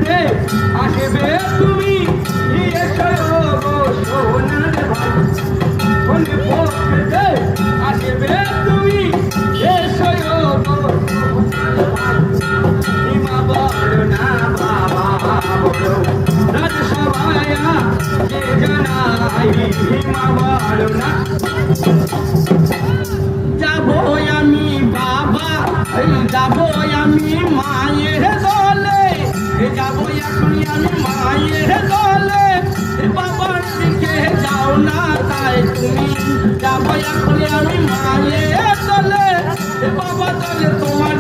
পক্ষে আসবে তুমি এসো গো সোনার ভাই কোন পক্ষে আসবে তুমি এসো গো সোনার ভাই মা বলো না বাবা বলো রাজসভায়া যে জানাই মা বলো না যাবো আমি বাবা যাবো আমি মায়ের দলে যাবো এখনই আমি মায়ের দলে বাবার দিকে যাও না তাই তুমি যাবো এখনই আমি মায়ের দলে বাবা দলে তোমার